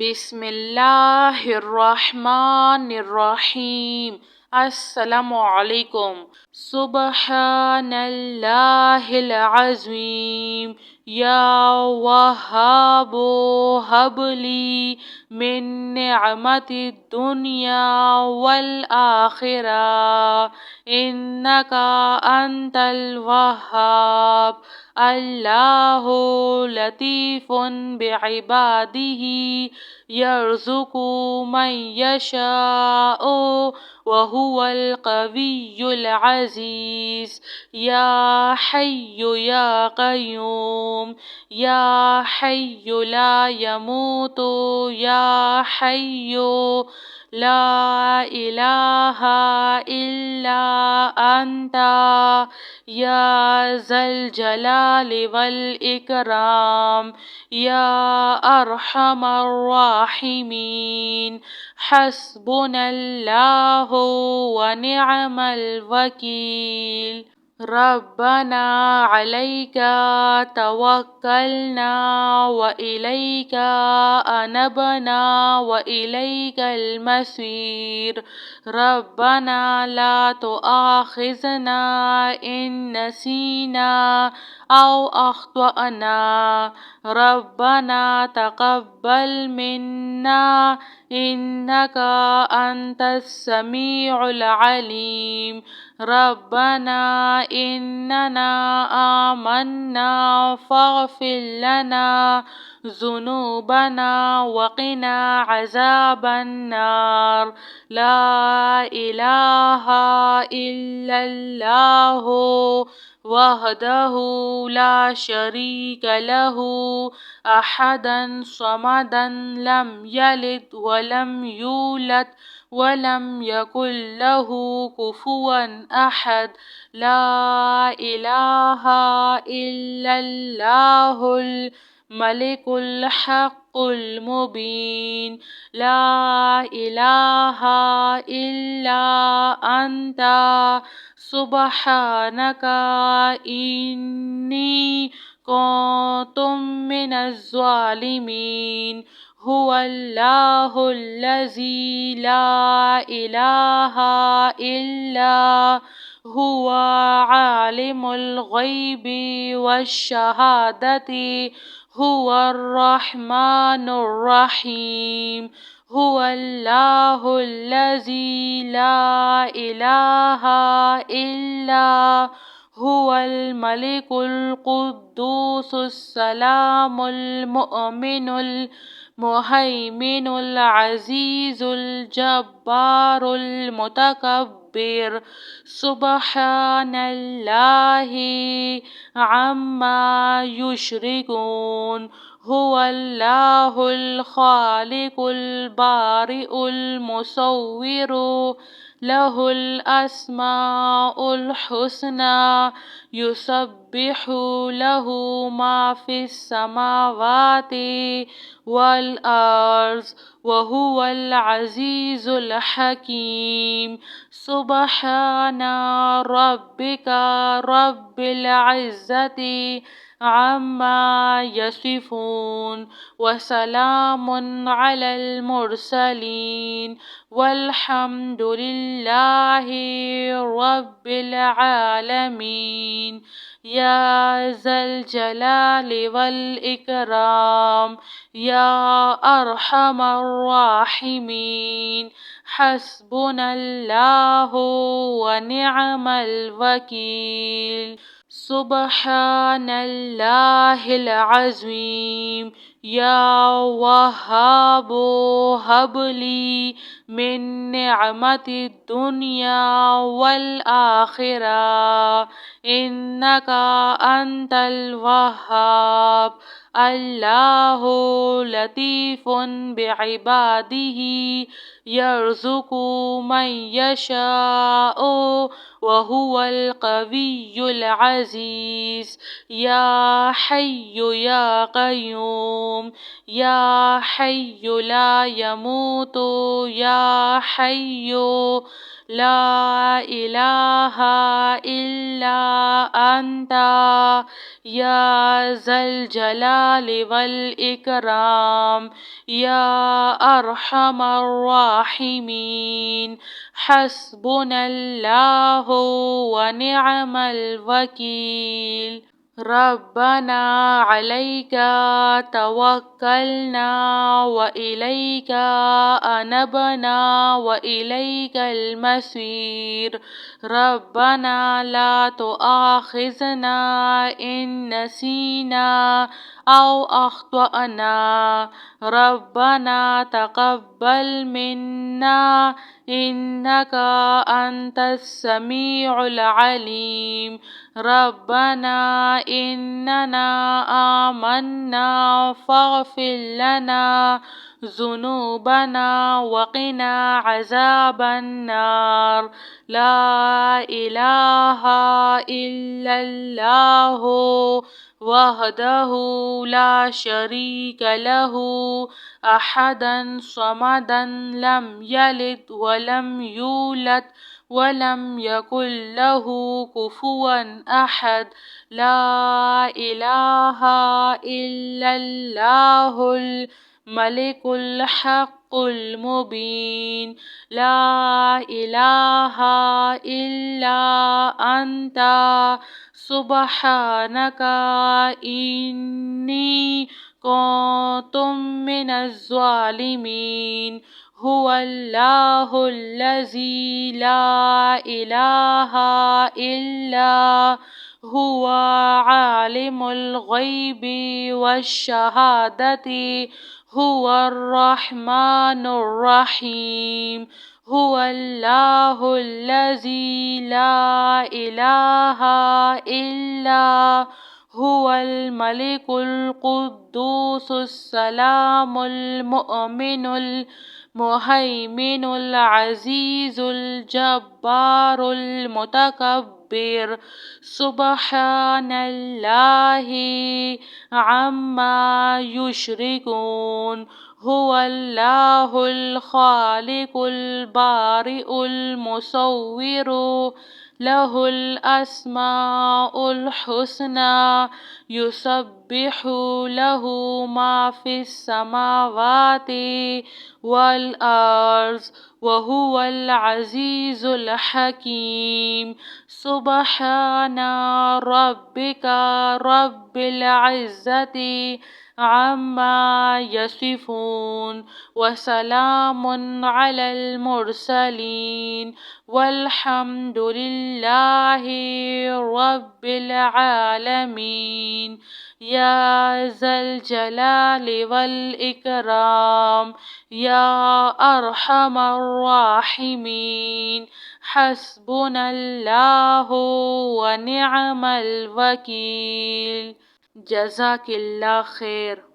بسم اللہ الرحمن الرحیم۔ السلام علیکم۔ سبحان اللہ العظیم۔ یا وہاب ہب لی من نعمت الدنیا والآخرہ انک انت الوہاب۔ اللہ لطیف بعبادہ یرزق من یشاء وہو القوی العزیز۔ یا حی یا قیوم، یا حی لا یموت، یا حی لا الہ الا انت، یا ذا الجلال والاکرام، یا ارحم الراحمین۔ حسبنا اللہ ونعم الوکیل۔ ربنا علیک توکلنا وإلیک انبنا وإلیک المصیر۔ ربنا لا تؤاخذنا ان نسینا او اخطأنا۔ ربنا تقبل منا انک انت السمیع العلیم۔ ربنا اننا آمنا فاغفر لنا ذنوبنا وقنا عذاب النار۔ لا الہ الا اللہ وحدہ لا شریک لہ احدا صمدا لم یلد ولم یولد ولم یکن لہ کفوا احد۔ لا الہ الا اللہ الملک الحق المبین۔ لا الہ الا انت سبحانک انی کنت من الظالمین۔ هو اللہ الذی لا الہ الا هو عالم الغیب والشہادۃ هو الرحمن الرحیم۔ هو اللہ الذی لا الہ الا هو الملک القدوس السلام المؤمن المہیمن العزیز الجبار المتکبر۔ سبحان اللہ عما یشرکون۔ هو اللہ الخالق البارئ المصور لہ الاسماء الحسنی یسبح لہ ما فی السماوات والارض وہو العزیز الحکیم۔ سبحان ربک رب العزۃ عما یصفون وسلام علی المرسلین والحمد للہ رب العالمین۔ یا ذا الجلال والاکرام، یا ارحم الراحمین۔ حسبنا اللہ ونعم الوکیل۔ سبحان اللہ العظیم۔ یا وہاب ہب لی من نعمت الدنیا والآخرہ انک انت الوہاب۔ اللہ لطیف بعبادہ یرزق من یشاء وہو القوی العزیز۔ یا حی یا قیوم، یا حی لا یموت، یا حی لا إله إلا أنت يا ذا الجلال والإكرام يا أرحم الراحمين حسبنا الله ونعم الوكيل ربنا عليك توكلنا وإليك أنبنا وإليك المصير ربنا لا تؤاخذنا إن نسينا أو أخطأنا ربنا تقبل منا إنك أنت السميع العليم ربنا إننا آمنا فاغفر لنا ذنوبنا وقنا عذاب النار لا إله إلا الله وحده لا شريك له أحدا صمدا لم يلد ولم يولد ولم يكن له كفوا أحد لا إله إلا الله الملك الحق المبين لا إله إلا أنت سبحانك إني كنت من الظالمين هو الله الذي لا إله إلا هو عالم الغيب والشهادة هو الرحمن الرحيم هو الله الذي لا إله إلا هو الملك القدوس السلام المؤمن المهيمن العزيز الجبار المتكبر سبحان الله عما يشركون هو الله الخالق البارئ المصور له الأسماء الحسنى يسبح له ما في السماوات والأرض وهو العزيز الحكيم سبحان ربك رب العزة عما يصفون وسلام على المرسلين والحمد لله رب العالمين يا ذا الجلال والإكرام يا أرحم الراحمين حسبنا الله ونعم الوكيل جزاك الله خير.